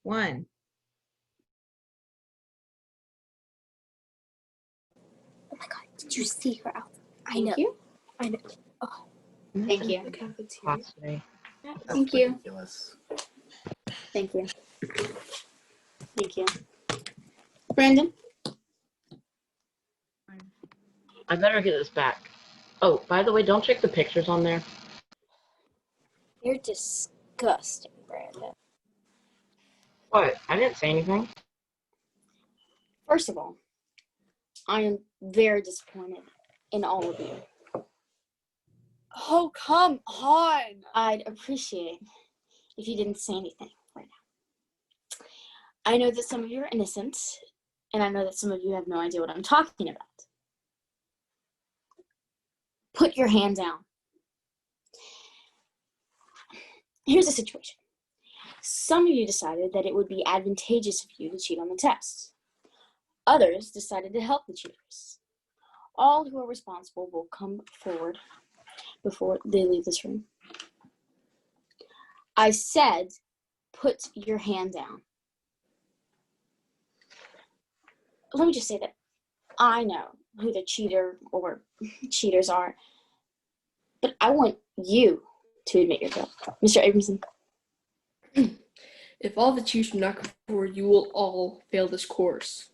1. Oh my God, did you see her out? I Thank know. you. I know. Oh, Thank you. Class today. Thank you. Ridiculous. Thank you. Thank you. Brandon? I better get this back. Oh, by the way, don't check the pictures on there. you're disgusting, Brandon. What? I didn't say anything. First of all, I am very disappointed in all of you. Oh, come on. I'd appreciate if you didn't say anything right now. I know that some of you are innocent, and I know that some of you have no idea what I'm talking about. Put your hand down. Here's the situation. Some of you decided that it would be advantageous of you to cheat on the test. Others decided to help the cheaters. All who are responsible will come forward before they leave this room. I said, put your hand down. Let me just say that I know who the cheater or cheaters are, but I want you to admit your guilt. Mr. Abramson. If all the chiefs do not come forward, you will all fail this course.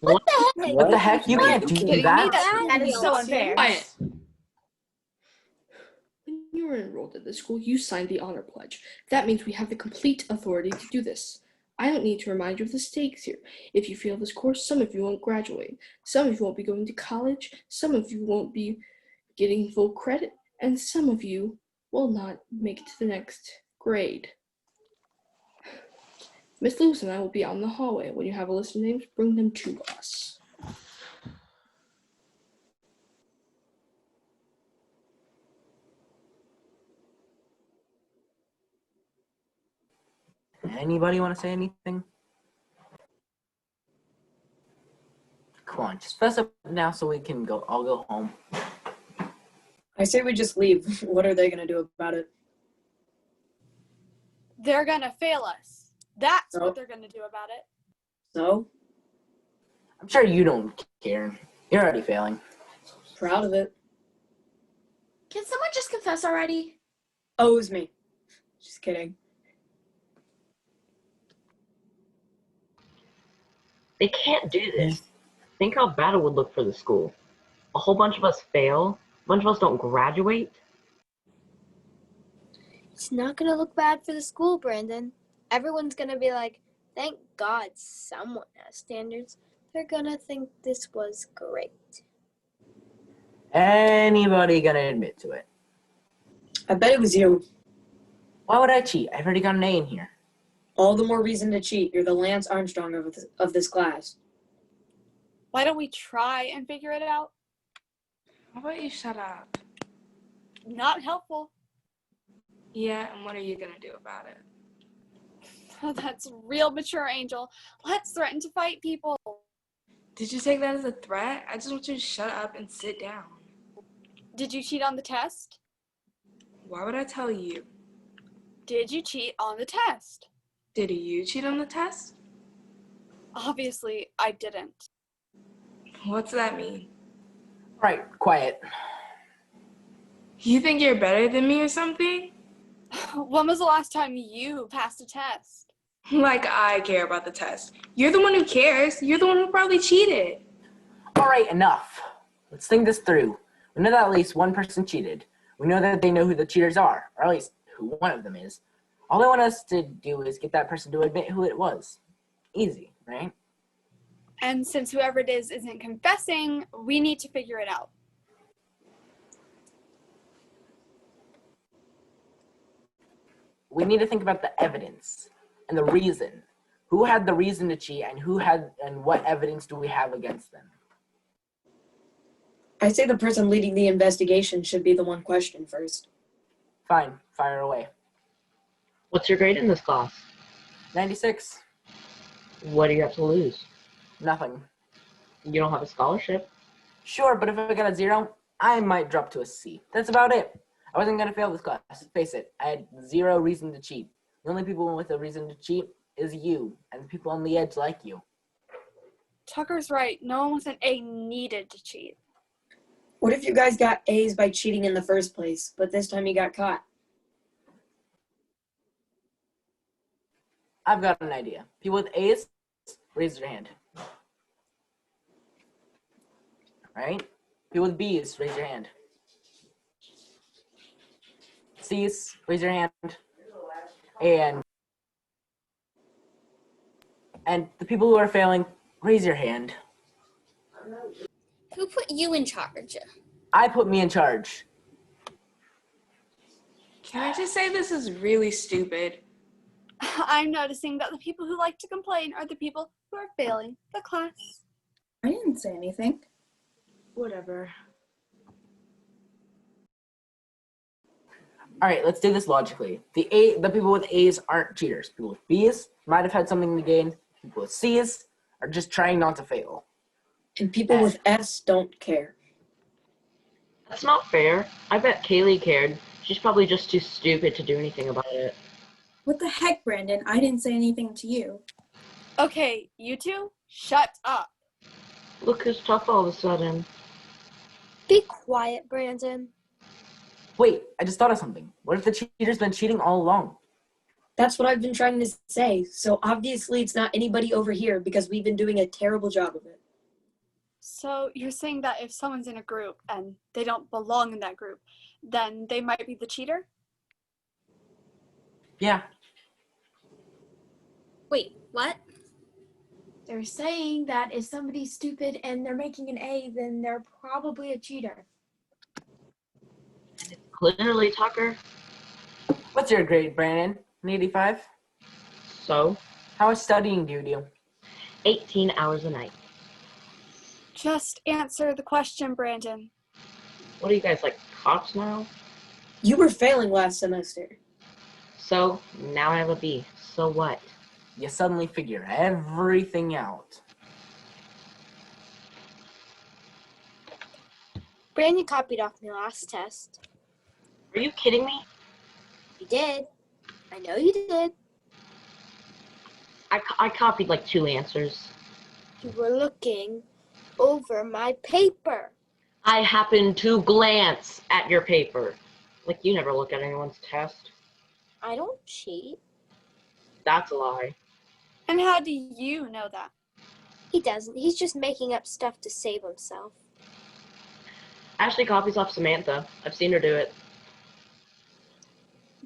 What the heck? What the heck? You can't do Kidding me? that. That is so unfair. Quiet. When you were enrolled at this school, you signed the honor pledge. That means we have the complete authority to do this. I don't need to remind you of the stakes here. If you fail this course, some of you won't graduate. Some of you won't be going to college. Some of you won't be getting full credit. And some of you will not make it to the next grade. Miss Lewis and I will be out in the hallway. When you have a list of names, bring them to us. Anybody want to say anything? Come on, just fess up now so we can go. I'll go home. I say we just leave. What are they going to do about it? They're going to fail us. That's So? what they're going to do about it. So? I'm sure you don't care. You're already failing. Proud of it. Can someone just confess already? Oh, it was me. Just kidding. They can't do this. Think how bad it would look for the school. A whole bunch of us fail. A bunch of us don't graduate. It's not going to look bad for the school, Brandon. Everyone's going to be like, thank God someone has standards. They're going to think this was great. Anybody gonna admit to it? I bet it was you. Why would I cheat? I've already got an A in here. All the more reason to cheat. You're the Lance Armstrong of this class. Why don't we try and figure it out? How about you shut up? Not helpful. Yeah, and what are you gonna do about it? Oh, that's real mature, Angel. Let's threaten to fight people. Did you take that as a threat? I just want you to shut up and sit down. Did you cheat on the test? Why would I tell you? Did you cheat on the test? Did you cheat on the test? Obviously, I didn't. What's that mean? All right, quiet. You think you're better than me or something? When was the last time you passed a test? Like I care about the test. You're the one who cares. You're the one who probably cheated. All right, enough. Let's think this through. We know that at least one person cheated. We know that they know who the cheaters are, or at least who one of them is. All they want us to do is get that person to admit who it was. Easy, right? And since whoever it is isn't confessing, we need to figure it out. We need to think about the evidence and the reason. Who had the reason to cheat and what evidence do we have against them? I say the person leading the investigation should be the one questioned first. Fine, fire away. What's your grade in this class? 96. What do you have to lose? Nothing. You don't have a scholarship. Sure, but if I got a 0, I might drop to a C. That's about it. I wasn't going to fail this class. Face it, I had 0 reason to cheat. The only people with a reason to cheat is you and the people on the edge like you. Tucker's right. No one with an A needed to cheat. What if you guys got A's by cheating in the first place, but this time you got caught? I've got an idea. People with A's, raise your hand. Right? People with B's, raise your hand. C's, raise your hand. And the people who are failing, raise your hand. Who put you in charge? I put me in charge. Can I just say this is really stupid? I'm noticing that the people who like to complain are the people who are failing the class. I didn't say anything. Whatever. All right, let's do this logically. The people with A's aren't cheaters. People with B's might have had something to gain. People with C's are just trying not to fail. And people with S don't care. That's not fair. I bet Kaylee cared. She's probably just too stupid to do anything about it. What the heck, Brandon? I didn't say anything to you. Okay, you two, shut up. Look who's tough all of a sudden. Be quiet, Brandon. Wait, I just thought of something. What if the cheater's been cheating all along? That's what I've been trying to say. So obviously it's not anybody over here because we've been doing a terrible job of it. So you're saying that if someone's in a group and they don't belong in that group, then they might be the cheater? Yeah. Wait, what? They're saying that if somebody's stupid and they're making an A, then they're probably a cheater. Clearly, Tucker. What's your grade, Brandon? An 85? So, How much studying do you do? 18 hours a night. Just answer the question, Brandon. What are you guys, like cops now? You were failing last semester. So, now I have a B. So what? You suddenly figure everything out. Brandon copied off my last test. Are you kidding me? You did. I know you did. I copied like 2 answers. You were looking over my paper. I happened to glance at your paper. Like you never look at anyone's test. I don't cheat. That's a lie. And how do you know that? He doesn't. He's just making up stuff to save himself. Ashley copies off Samantha. I've seen her do it.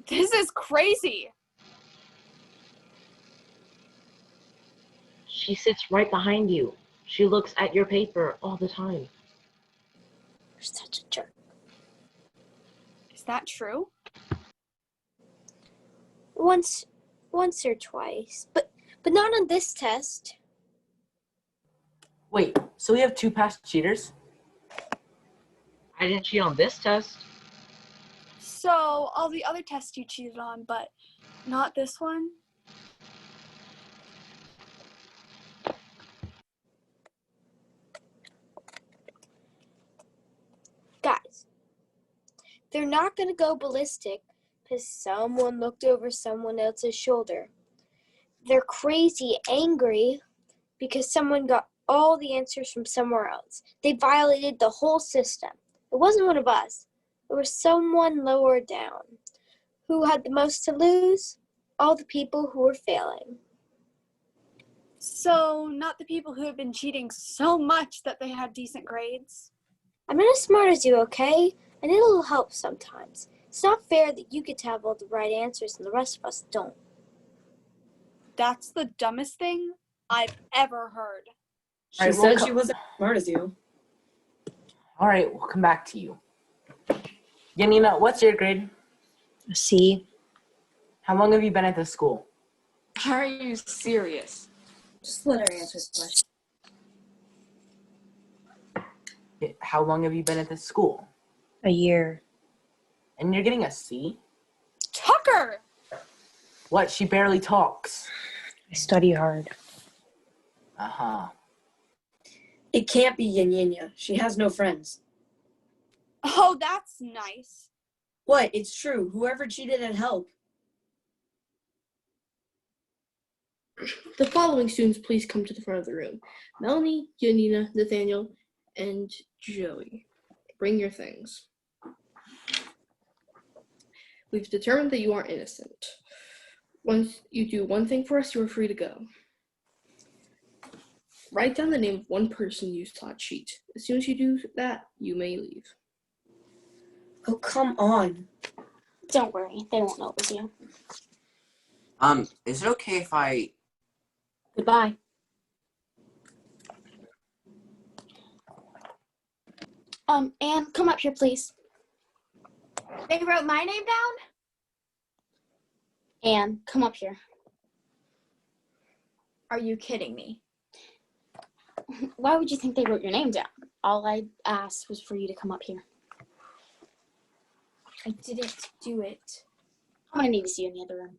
This is crazy. She sits right behind you. She looks at your paper all the time. You're such a jerk. Is that true? Once or twice, but not on this test. Wait, so we have 2 past cheaters? I didn't cheat on this test. So all the other tests you cheated on, but not this one? Guys, they're not going to go ballistic because someone looked over someone else's shoulder. They're crazy angry because someone got all the answers from somewhere else. They violated the whole system. It wasn't one of us. It was someone lower down. Who had the most to lose? All the people who were failing. So not the people who have been cheating so much that they had decent grades? I'm not as smart as you, okay? And it'll help sometimes. It's not fair that you get to have all the right answers and the rest of us don't. That's the dumbest thing I've ever heard. She Alright, said she wasn't as smart as you. All right, we'll come back to you. Yanina, what's your grade? C. How long have you been at this school? Are you serious? Just let her answer the question. How long have you been at this school? A year. And you're getting a C? Tucker! What? She barely talks. I study hard. Uh-huh. It can't be Yanina. She has no friends. Oh, that's nice. What? It's true. Whoever cheated had help. The following students please come to the front of the room. Melanie, Janina, Nathaniel, and Joey. Bring your things. We've determined that you are innocent. Once you do one thing for us, you are free to go. Write down the name of one person you saw cheat. As soon as you do that, you may leave. Oh, come on. Don't worry, they won't know it was you. Is it okay if I... Goodbye. Anne, come up here, please. They wrote my name down? Anne, come up here. Are you kidding me? Why would you think they wrote your name down? All I asked was for you to come up here. I didn't do it. I'm gonna need to see you in the other room.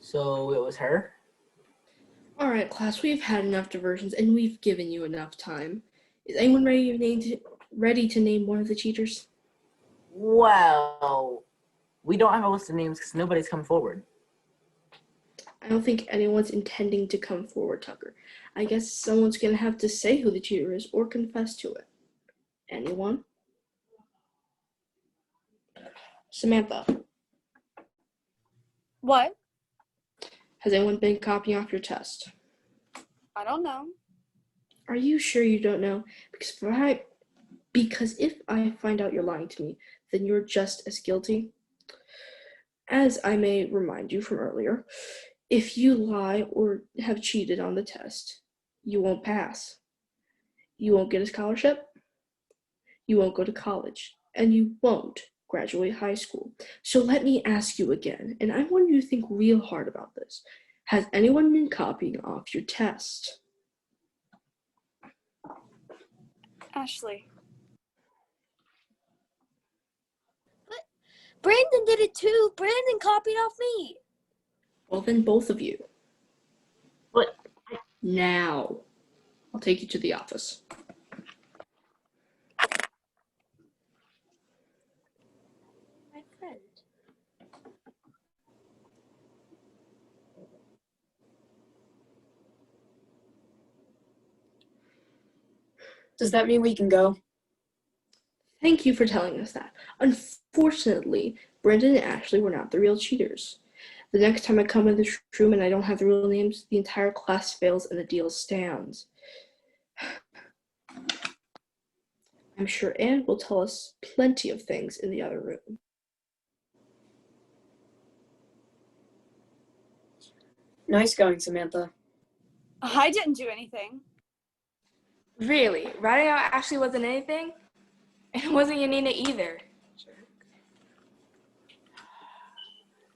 So it was her? All right, class, we've had enough diversions, and we've given you enough time. Is anyone ready to name one of the cheaters? Well, we don't have a list of names because nobody's come forward. I don't think anyone's intending to come forward, Tucker. I guess someone's going to have to say who the cheater is or confess to it. Anyone? Samantha, What? has anyone been copying off your test? I don't know. Are you sure you don't know? Because if I find out you're lying to me, then you're just as guilty. As I may remind you from earlier, if you lie or have cheated on the test, you won't pass. You won't get a scholarship, you won't go to college, and you won't graduate high school. So let me ask you again, and I want you to think real hard about this. Has anyone been copying off your test? Ashley. But Brandon did it too. Brandon copied off me. Well, then both of you. But Now, I'll take you to the office. My friend. Does that mean we can go? Thank you for telling us that. Unfortunately, Brandon and Ashley were not the real cheaters. The next time I come in this room and I don't have the real names, the entire class fails and the deal stands. I'm sure Anne will tell us plenty of things in the other room. Nice going, Samantha. I didn't do anything. Really? Writing out Ashley wasn't anything? It wasn't Yanina either.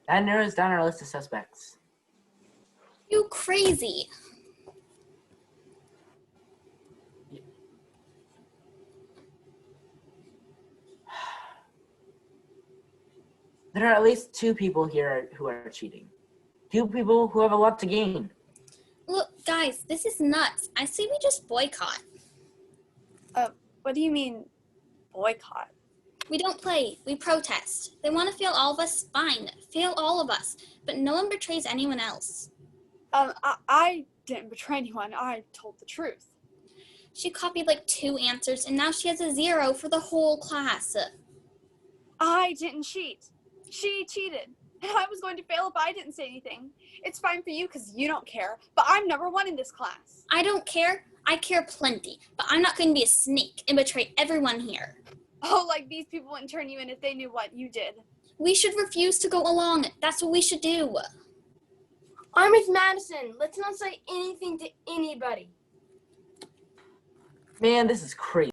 That narrows down our list of suspects. You crazy. There are at least 2 people here who are cheating. 2 people who have a lot to gain. Look, guys, this is nuts. I say we just boycott. What do you mean, boycott? We don't play, we protest. They want to fail all of us, fine. Fail all of us. But no one betrays anyone else. I didn't betray anyone. I told the truth. She copied like 2 answers, and now she has a 0 for the whole class. I didn't cheat. She cheated. And I was going to fail if I didn't say anything. It's fine for you because you don't care, but I'm number 1 in this class. I don't care. I care plenty, but I'm not going to be a snake and betray everyone here. Oh, like these people wouldn't turn you in if they knew what you did. We should refuse to go along. That's what we should do. I'm Miss Madison. Let's not say anything to anybody. Man, this is crazy.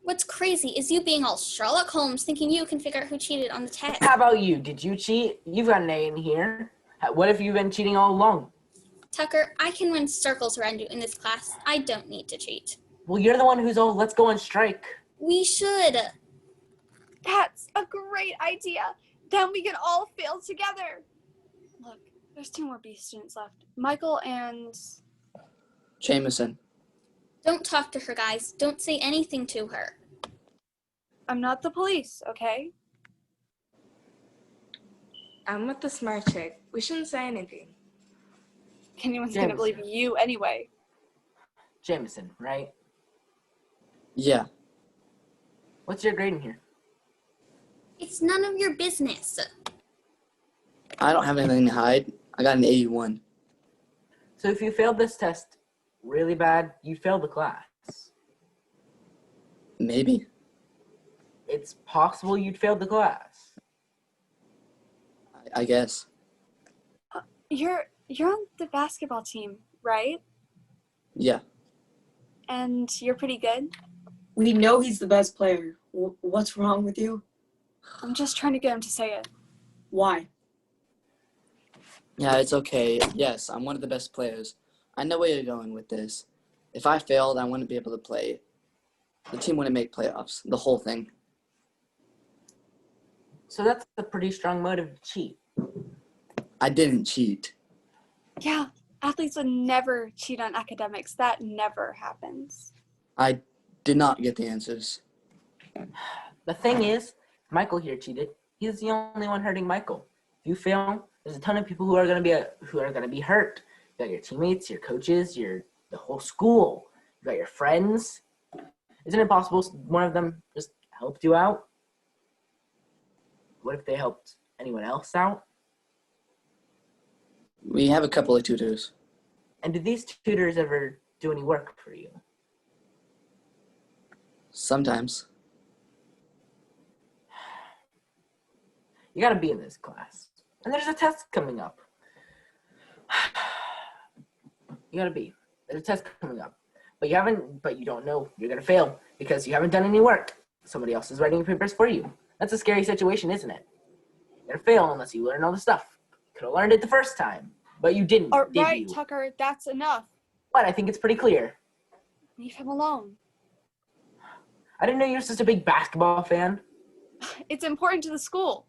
What's crazy is you being all Sherlock Holmes thinking you can figure out who cheated on the test. How about you? Did you cheat? You've got an A in here. What if you've been cheating all along? Tucker, I can run circles around you in this class. I don't need to cheat. Well, you're the one who's all, let's go on strike. We should. That's a great idea. Then we can all fail together. Look, there's 2 more B students left. Michael and... Jameson. Don't talk to her, guys. Don't say anything to her. I'm not the police, okay? I'm with the smart chick. We shouldn't say anything. Anyone's gonna believe you anyway. Jameson, right? Yeah. What's your grade in here? It's none of your business. I don't have anything to hide. I got an 81. So if you failed this test really bad, you failed the class. Maybe. It's possible you'd fail the class. I guess. You're on the basketball team, right? Yeah. And you're pretty good? We know he's the best player. What's wrong with you? I'm just trying to get him to say it. Why? Yeah, it's okay. Yes, I'm one of the best players. I know where you're going with this. If I failed, I wouldn't be able to play. The team wouldn't make playoffs. The whole thing. So that's a pretty strong motive to cheat. I didn't cheat. Yeah, athletes would never cheat on academics. That never happens. I did not get the answers. The thing is, Michael here cheated. He's the only one hurting Michael. If you fail, there's a ton of people who are gonna be hurt. You got your teammates, your coaches, the whole school. You got your friends. Isn't it possible one of them just helped you out? What if they helped anyone else out? We have a couple of tutors. And did these tutors ever do any work for you? Sometimes. You gotta be in this class. And there's a test coming up. You gotta be. There's a test coming up. But you don't know you're gonna fail because you haven't done any work. Somebody else is writing your papers for you. That's a scary situation, isn't it? You're gonna fail unless you learn all the stuff. You could have learned it the first time, but you didn't, All did right, you? Tucker, that's enough. But I think it's pretty clear. Leave him alone. I didn't know you were such a big basketball fan. It's important to the school.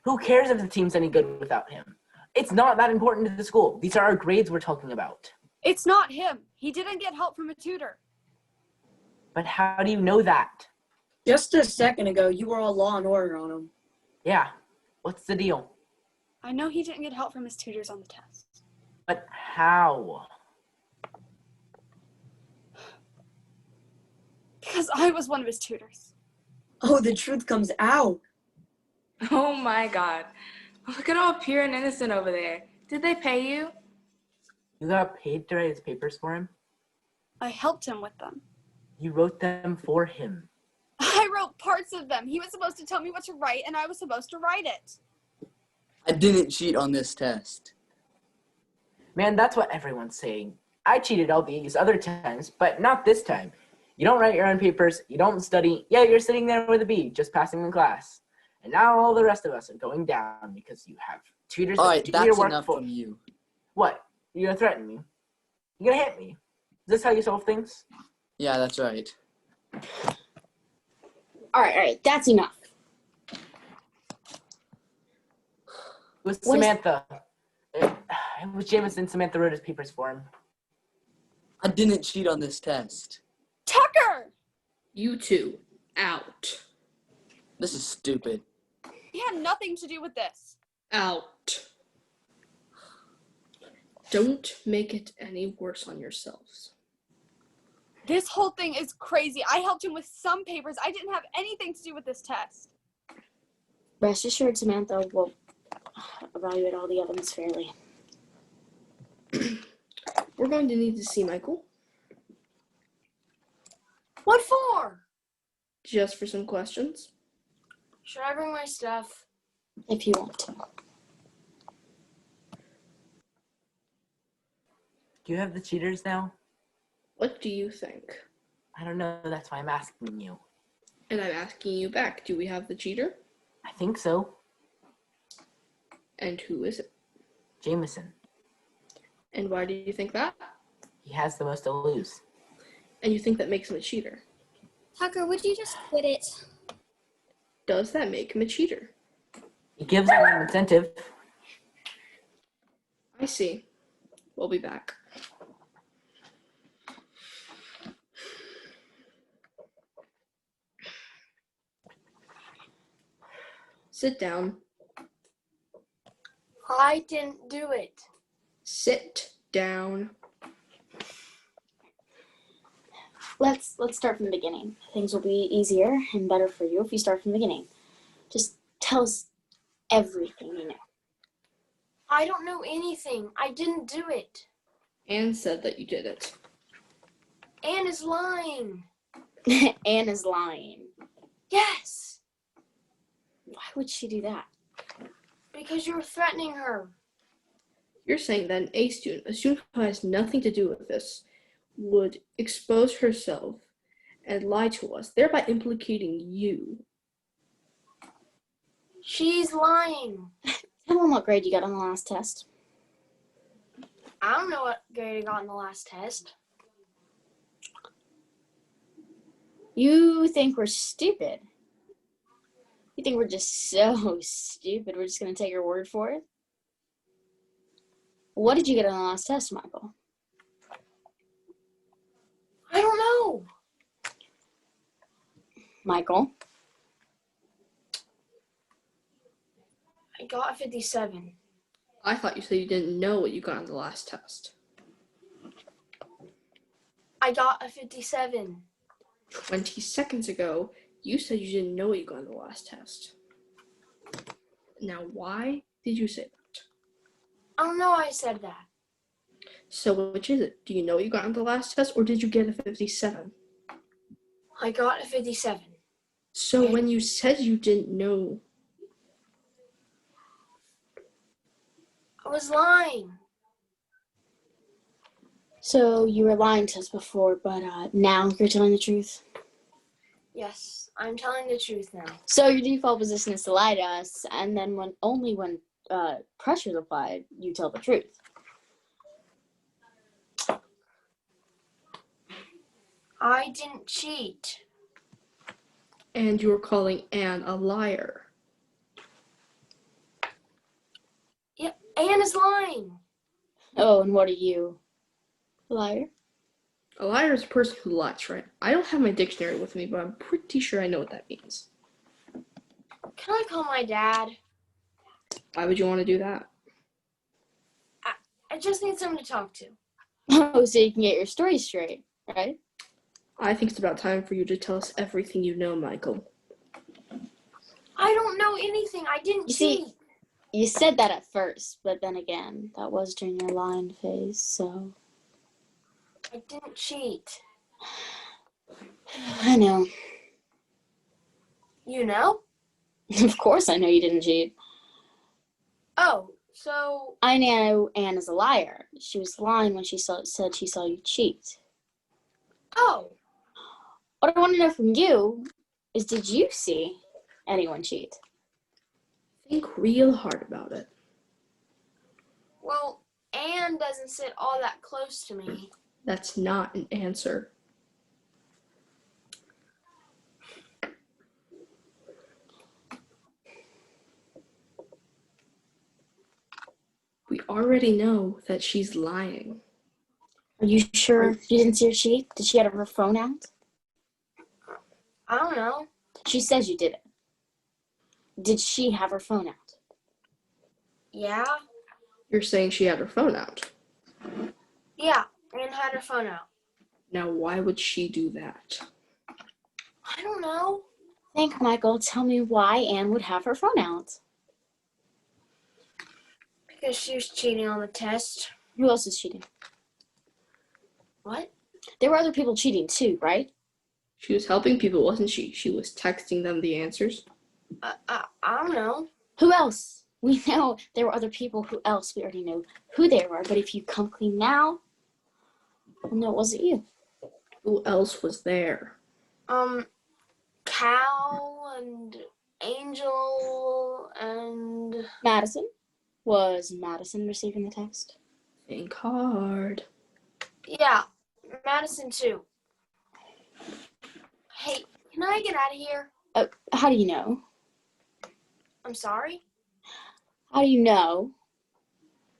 Who cares if the team's any good without him? It's not that important to the school. These are our grades we're talking about. It's not him. He didn't get help from a tutor. But how do you know that? Just a second ago, you were all law and order on him. Yeah. What's the deal? I know he didn't get help from his tutors on the test. But how? Because I was one of his tutors. Oh, the truth comes out. Oh my god. Look at all pure and innocent over there. Did they pay you? You got paid to write his papers for him? I helped him with them. You wrote them for him. I wrote parts of them. He was supposed to tell me what to write, and I was supposed to write it. I didn't cheat on this test. Man, that's what everyone's saying. I cheated all these other times, but not this time. You don't write your own papers, you don't study, yeah, you're sitting there with a B, just passing the class. And now all the rest of us are going down because you have tutors All that right, do that's your work enough for from you. What? You're gonna threaten me? You're gonna hit me? Is this how you solve things? Yeah, that's right. All right, that's enough. It was Samantha. It was Jameson. Samantha wrote his papers for him. I didn't cheat on this test. Tucker! You two, out. This is stupid. He had nothing to do with this. Out. Don't make it any worse on yourselves. This whole thing is crazy. I helped him with some papers. I didn't have anything to do with this test. Rest assured, Samantha will evaluate all the evidence fairly. We're going to need to see Michael. What for? Just for some questions. Should I bring my stuff? If you want to. Do you have the cheaters now? What do you think? I don't know. That's why I'm asking you. And I'm asking you back, do we have the cheater? I think so. And who is it? Jameson. And why do you think that? He has the most to lose. And you think that makes him a cheater? Tucker, would you just quit it? Does that make him a cheater? It gives him an incentive. I see. We'll be back. Sit down. I didn't do it. Sit down. Let's start from the beginning. Things will be easier and better for you if you start from the beginning. Just tell us everything you know. I don't know anything. I didn't do it. Anne said that you did it. Anne is lying. Anne is lying. Yes, Why would she do that? because you were threatening her. You're saying that an A student who has nothing to do with this, would expose herself and lie to us, thereby implicating you. She's lying. Tell them what grade you got on the last test. I don't know what grade I got in the last test. You think we're stupid? You think we're just so stupid we're just going to take your word for it? What did you get on the last test, Michael? I don't know. Michael? I got a 57. I thought you said you didn't know what you got on the last test. I got a 57. 20 seconds ago, you said you didn't know what you got on the last test. Now, why did you say that? I don't know why I said that. So which is it? Do you know what you got on the last test, or did you get a 57? I got a 57. So when you said you didn't know, I was lying. So you were lying to us before, but now you're telling the truth? Yes, I'm telling the truth now. So your default position is to lie to us, and then only when pressure is applied, you tell the truth. I didn't cheat. and you were calling Anne a liar. Yep, Anne is lying. Oh, and what are you? A liar? A liar is a person who lies, right? I don't have my dictionary with me, but I'm pretty sure I know what that means. Can I call my dad? Why would you want to do that? I just need someone to talk to. Oh, so you can get your story straight, right? I think it's about time for you to tell us everything you know, Michael. I don't know anything. I didn't cheat. See, you said that at first, but then again, that was during your lying phase, so... I didn't cheat. I know. You know? Of course I know you didn't cheat. Oh, so... I know Anne is a liar. She was lying when she said she saw you cheat. Oh. What I want to know from you is, did you see anyone cheat? Think real hard about it. Well, Anne doesn't sit all that close to me. That's not an answer. We already know that she's lying. Are you sure you didn't see her cheat? Did she have her phone out? I don't know. She says you did it. Did she have her phone out? Yeah? You're saying she had her phone out. Yeah, Anne had her phone out. Now, why would she do that? I don't know. Think, Michael. Tell me why Anne would have her phone out. Because she was cheating on the test. Who else is cheating? What? There were other people cheating too, right? She was helping people, wasn't she? She was texting them the answers. I don't know. Who else? We know there were other people. Who else? We already know who they were. But if you come clean now, we'll know it wasn't you. Who else was there? Cal and Angel and... Madison? Was Madison receiving the text? Think hard. Yeah, Madison too. Hey, can I get out of here? How do you know? I'm sorry? How do you know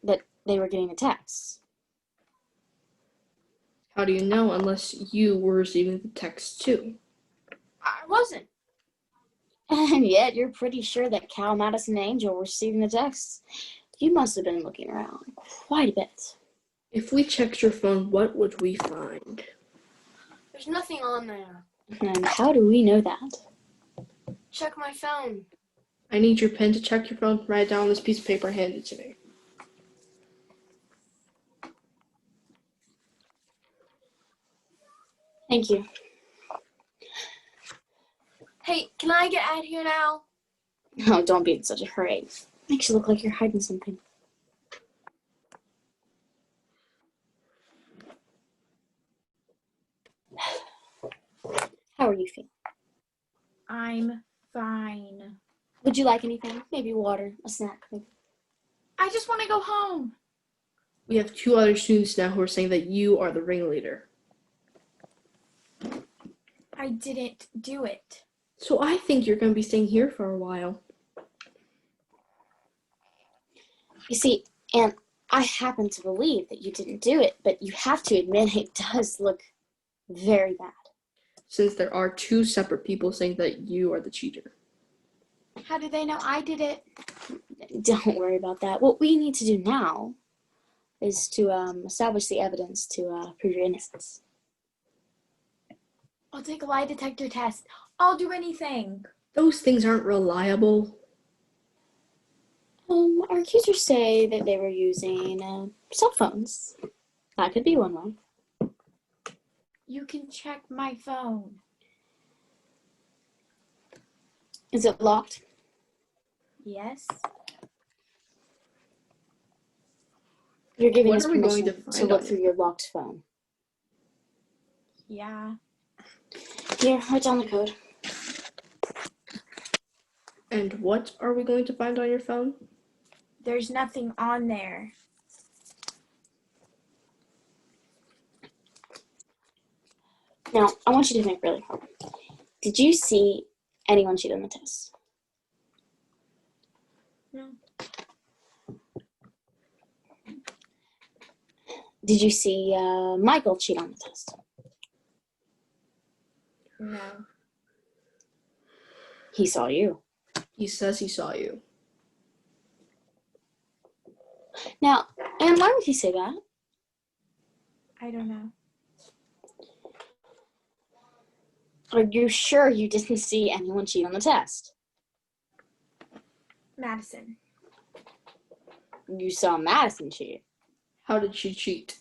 that they were getting the texts? How do you know unless you were receiving the text too? I wasn't. And yet you're pretty sure that Cal, Madison, and Angel were receiving the texts. You must have been looking around quite a bit. If we checked your phone, what would we find? There's nothing on there. And how do we know that? Check my phone. I need your pen to check your phone. Write it down on this piece of paper and hand it to me. Thank you. Hey, can I get out of here now? Oh, don't be in such a hurry. Makes you look like you're hiding something. How are you feeling? I'm fine. Would you like anything? Maybe water, a snack, maybe. I just want to go home. We have 2 other students now who are saying that you are the ringleader. I didn't do it. So I think you're going to be staying here for a while. You see, Anne, I happen to believe that you didn't do it, but you have to admit it does look very bad. Since there are 2 separate people saying that you are the cheater. How do they know I did it? Don't worry about that. What we need to do now is to establish the evidence to prove your innocence. I'll take a lie detector test. I'll do anything. Those things aren't reliable. Our accusers say that they were using cell phones. That could be one way. You can check my phone. Is it locked? Yes. You're giving What us are we going permission to to find look on through it? your locked phone. Yeah. Here, write down the code. And what are we going to find on your phone? There's nothing on there. Now, I want you to think really hard. Did you see anyone cheat on the test? No. Did you see Michael cheat on the test? No. He saw you. He says he saw you. Now, and why would he say that? I don't know. Are you sure you didn't see anyone cheat on the test? Madison. You saw Madison cheat. How did she cheat?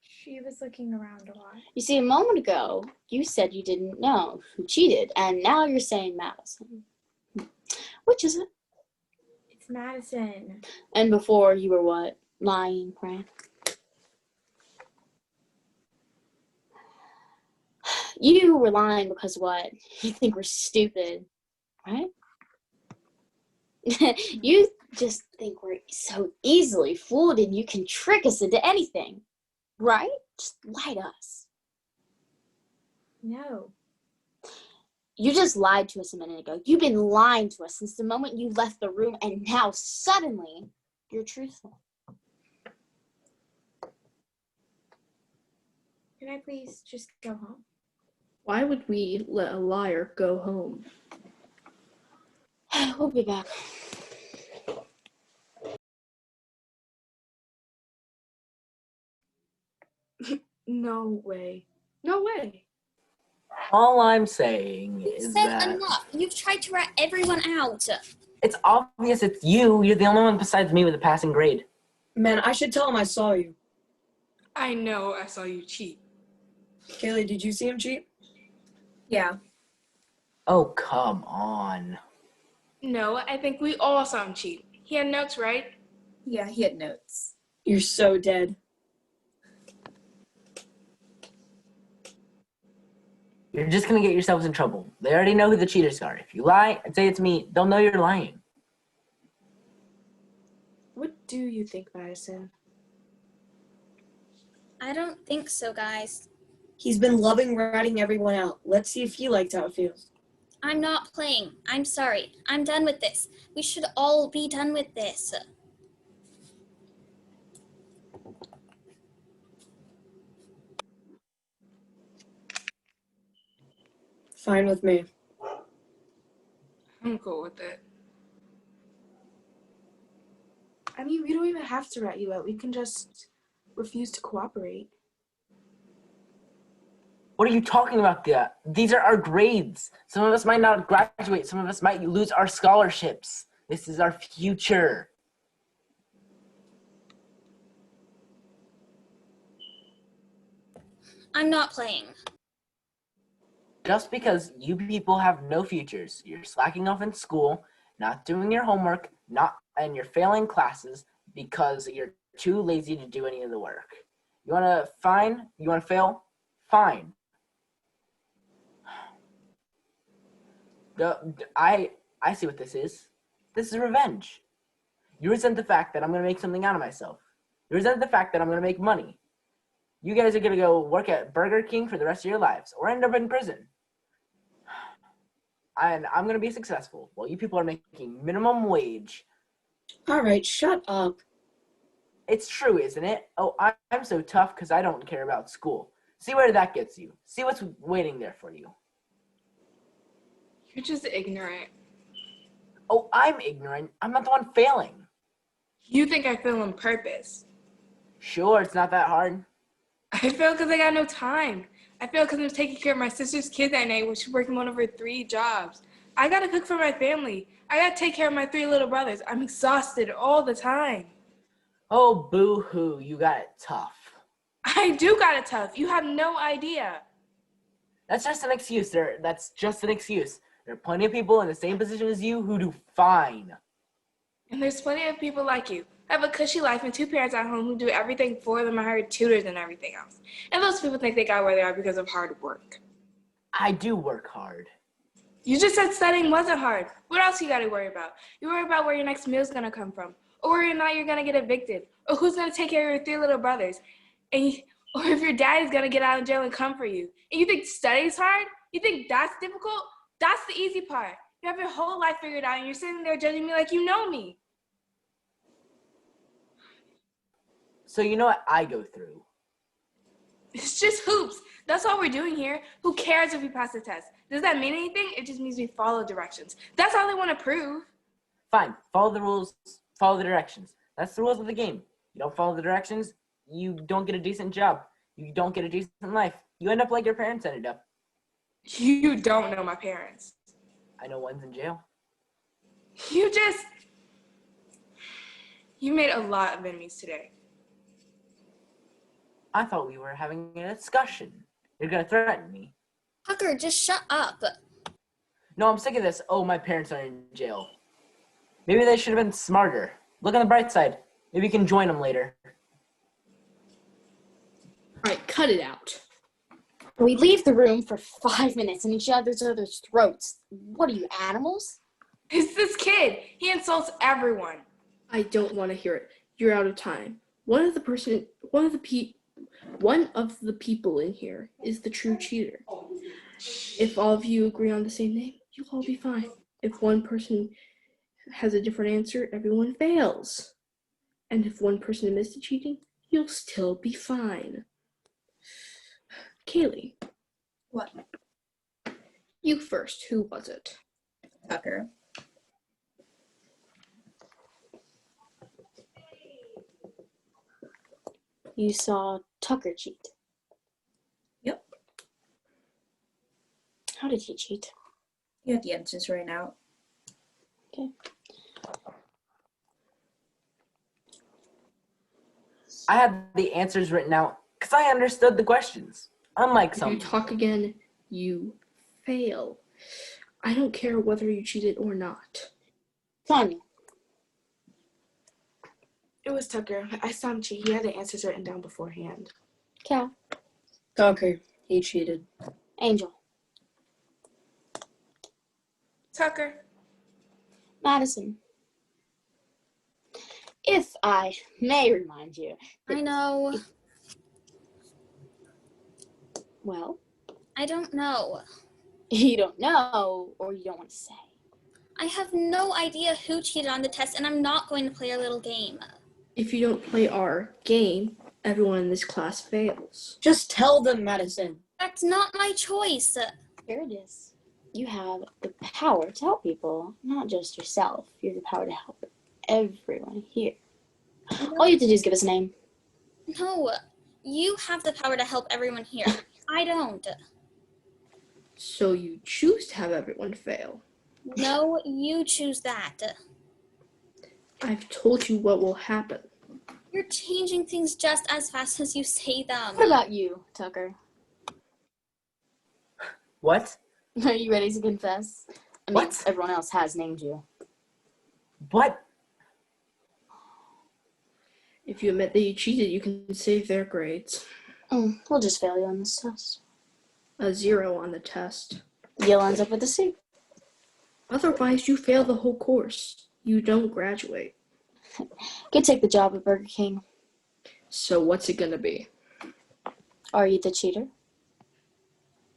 She was looking around a lot. You see, a moment ago, you said you didn't know who cheated, and now you're saying Madison. Which is it? It's Madison. And before, you were what? Lying, right? You were lying because what? You think we're stupid, right? You just think we're so easily fooled and you can trick us into anything, right? Just lie to us. No. You just lied to us a minute ago. You've been lying to us since the moment you left the room, and now suddenly you're truthful. Can I please just go home? Why would we let a liar go home? We'll be back. No way. No way. All I'm saying You is said that enough. You've tried to rat everyone out. it's obvious it's you. You're the only one besides me with a passing grade. Man, I should tell him I saw you. I know I saw you cheat. Kaylee, did you see him cheat? Yeah. Oh, come on. No, I think we all saw him cheat. He had notes, right? Yeah, he had notes. You're so dead. You're just gonna get yourselves in trouble. They already know who the cheaters are. If you lie and say it's me, they'll know you're lying. What do you think, Madison? I don't think so, guys. He's been loving ratting everyone out. Let's see if he liked how it feels. I'm not playing. I'm sorry. I'm done with this. We should all be done with this. Fine with me. I'm cool with it. we don't even have to rat you out. We can just refuse to cooperate. What are you talking about, Gia? These are our grades. Some of us might not graduate. Some of us might lose our scholarships. This is our future. I'm not playing. Just because you people have no futures, you're slacking off in school, not doing your homework, and you're failing classes because you're too lazy to do any of the work. You want to fail? Fine. I see what this is. This is revenge. You resent the fact that I'm going to make something out of myself. You resent the fact that I'm going to make money. You guys are going to go work at Burger King for the rest of your lives or end up in prison. And I'm going to be successful while you people are making minimum wage. All right, shut up. It's true, isn't it? Oh, I'm so tough because I don't care about school. See where that gets you. See what's waiting there for you. You're just ignorant. Oh, I'm ignorant. I'm not the one failing. You think I fail on purpose. Sure, it's not that hard. I fail because I got no time. I fail because I'm taking care of my sister's kids at night when she's working one of her 3 jobs. I gotta cook for my family. I gotta take care of my 3 little brothers. I'm exhausted all the time. Oh, boo-hoo, you got it tough. I do got it tough. You have no idea. That's just an excuse. That's just an excuse. There are plenty of people in the same position as you who do fine. And there's plenty of people like you. I have a cushy life and 2 parents at home who do everything for them. I hired tutors and everything else. And those people think they got where they are because of hard work. I do work hard. You just said studying wasn't hard. What else you gotta worry about? You worry about where your next meal's gonna come from, or whether or not you're gonna get evicted, or who's gonna take care of your 3 little brothers, or if your dad is gonna get out of jail and come for you. And you think studying's hard? You think that's difficult? That's the easy part. You have your whole life figured out and you're sitting there judging me like you know me. So you know what I go through. It's just hoops. That's all we're doing here. Who cares if we pass the test? Does that mean anything? It just means we follow directions. That's all they want to prove. Fine, follow the rules, follow the directions. That's the rules of the game. You don't follow the directions, you don't get a decent job. You don't get a decent life. You end up like your parents ended up. You don't know my parents. I know one's in jail. You made a lot of enemies today. I thought we were having a discussion. You're gonna threaten me. Tucker, just shut up. No, I'm sick of this. Oh, my parents are in jail. Maybe they should have been smarter. Look on the bright side. Maybe you can join them later. All right, cut it out. We leave the room for 5 minutes in each other's throats. What are you, animals? It's this kid. He insults everyone. I don't want to hear it. You're out of time. One of the people in here is the true cheater. If all of you agree on the same name, you'll all be fine. If one person has a different answer, everyone fails. And if one person admits to cheating, you'll still be fine. Kaylee. What? You first. Who was it? Tucker. You saw Tucker cheat. Yep. How did he cheat? You have the answers right now. Okay. I had the answers written out because I understood the questions. Unlike some. If you talk again, you fail. I don't care whether you cheated or not. Fine. It was Tucker. I saw him cheat. He had the answers written down beforehand. Cal. Tucker. He cheated. Angel. Tucker. Madison. If I may remind you. I know. Well? I don't know. You don't know, or you don't want to say. I have no idea who cheated on the test, and I'm not going to play our little game. If you don't play our game, everyone in this class fails. Just tell them, Madison. That's not my choice. Here it is. You have the power to help people, not just yourself. You have the power to help everyone here. All you have to do is give us a name. No, you have the power to help everyone here. I don't. So you choose to have everyone fail. No, you choose that. I've told you what will happen. You're changing things just as fast as you say them. What about you, Tucker? What? Are you ready to confess? I mean, What? everyone else has named you. What? If you admit that you cheated, you can save their grades. We'll just fail you on this test. A 0 on the test. You'll end up with a C. Otherwise, you fail the whole course. You don't graduate. Could take the job at Burger King. So what's it gonna be? Are you the cheater?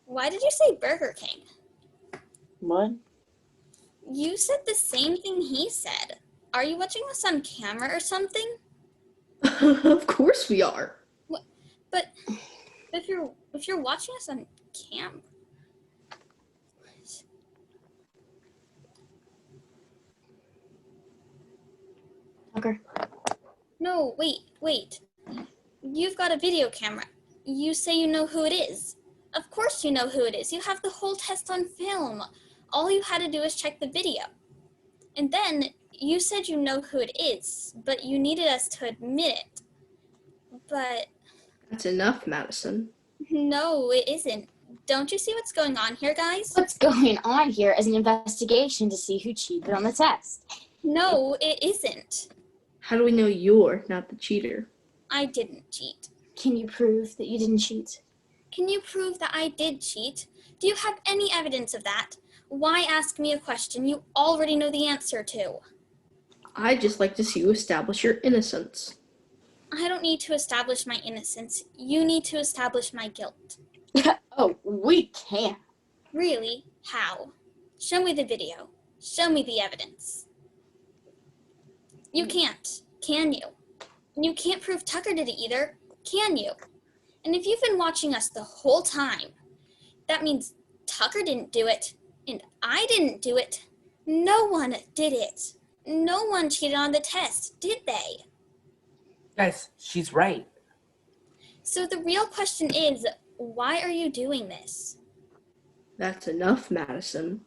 Why did you say Burger King? What? You said the same thing he said. Are you watching us on camera or something? Of course we are. What? But if you're watching us on camera. Tucker. No, wait. You've got a video camera. You say you know who it is. Of course you know who it is. You have the whole test on film. All you had to do is check the video. And then you said you know who it is, but you needed us to admit it. But That's enough, Madison. no, it isn't. Don't you see what's going on here, guys? What's going on here is an investigation to see who cheated on the test. No, it isn't. How do we know you're not the cheater? I didn't cheat. Can you prove that you didn't cheat? Can you prove that I did cheat? Do you have any evidence of that? Why ask me a question you already know the answer to? I'd just like to see you establish your innocence. I don't need to establish my innocence. You need to establish my guilt. Oh, we can. Really? How? Show me the video. Show me the evidence. You can't, can you? And you can't prove Tucker did it either, can you? And if you've been watching us the whole time, that means Tucker didn't do it, and I didn't do it. No one did it. No one cheated on the test, did they? Guys, she's right. So the real question is, why are you doing this? That's enough, Madison.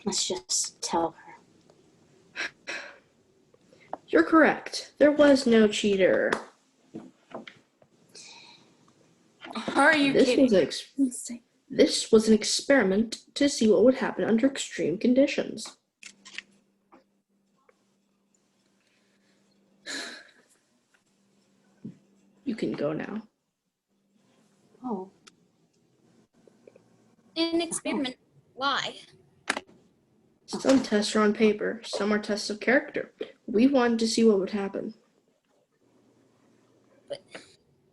Let's just tell her. You're correct. There was no cheater. Are you kidding? This was an experiment to see what would happen under extreme conditions. You can go now. Oh. An experiment? Why? Some tests are on paper, some are tests of character. We wanted to see what would happen. But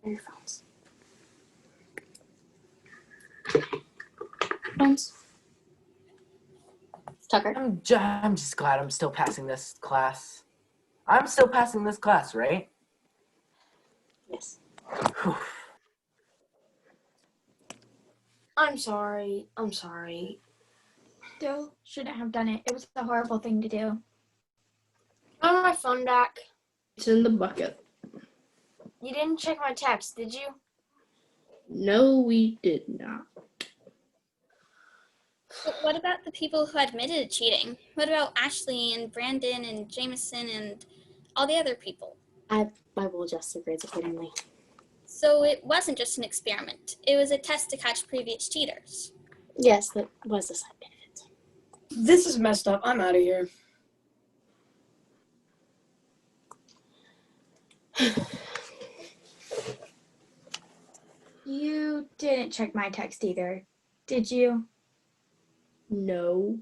Earphones. Phones. Tucker. I'm just glad I'm still passing this class. I'm still passing this class, right? Yes. Whew. I'm sorry. Still shouldn't have done it. It was a horrible thing to do. I want my phone back. It's in the bucket. You didn't check my text, did you? No, we did not. But what about the people who admitted to cheating? What about Ashley and Brandon and Jameson and all the other people? I will adjust the grades accordingly. So it wasn't just an experiment. It was a test to catch previous cheaters. Yes, that was a side benefit. This is messed up. I'm out of here. You didn't check my text either, did you? No.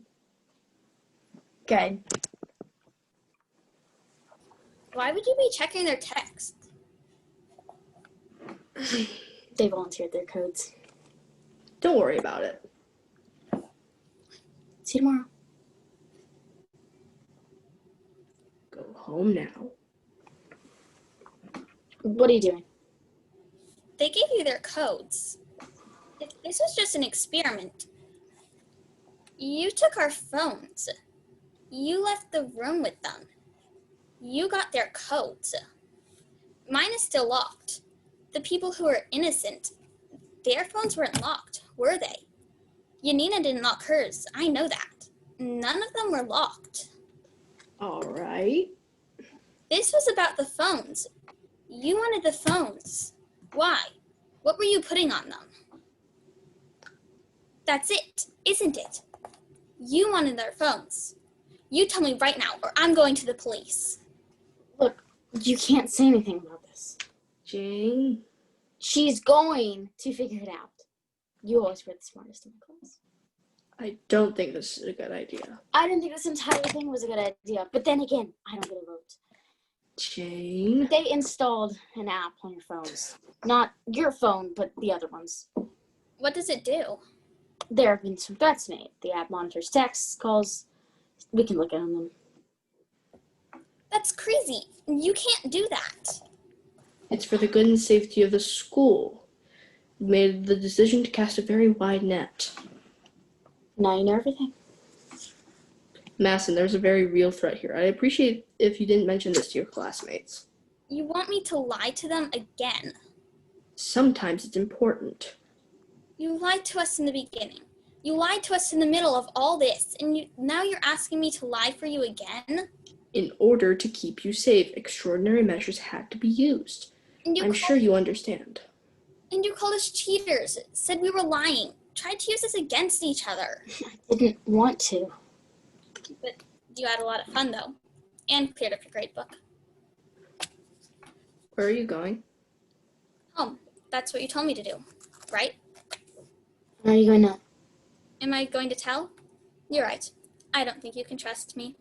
Good. Why would you be checking their text? They volunteered their codes. Don't worry about it. See you tomorrow. Go home now. What are you doing? They gave you their codes. If this was just an experiment, you took our phones. You left the room with them. You got their codes. Mine is still locked. The people who are innocent, their phones weren't locked, were they? Yanina didn't lock hers. I know that. None of them were locked. All right. This was about the phones. You wanted the phones. Why? What were you putting on them? That's it, isn't it? You wanted their phones. You tell me right now, or I'm going to the police. Look, you can't say anything about this. Jane. She's going to figure it out. You always were the smartest in the class. I don't think this is a good idea. I didn't think this entire thing was a good idea, but then again, I don't get a vote. Jane. They installed an app on your phones. Not your phone, but the other ones. What does it do? There have been some threats made. The app monitors texts, calls. We can look at them. That's crazy. You can't do that. It's for the good and safety of the school. We made the decision to cast a very wide net. Now you know everything. Masson, there's a very real threat here. I'd appreciate if you didn't mention this to your classmates. You want me to lie to them again? Sometimes it's important. You lied to us in the beginning. You lied to us in the middle of all this, and now you're asking me to lie for you again? In order to keep you safe, extraordinary measures had to be used. I'm sure you understand. And you called us cheaters, said we were lying, tried to use us against each other. I didn't want to. But you had a lot of fun, though, and cleared up your grade book. Where are you going? Home. That's what you told me to do, right? Where are you going now? Am I going to tell? You're right. I don't think you can trust me.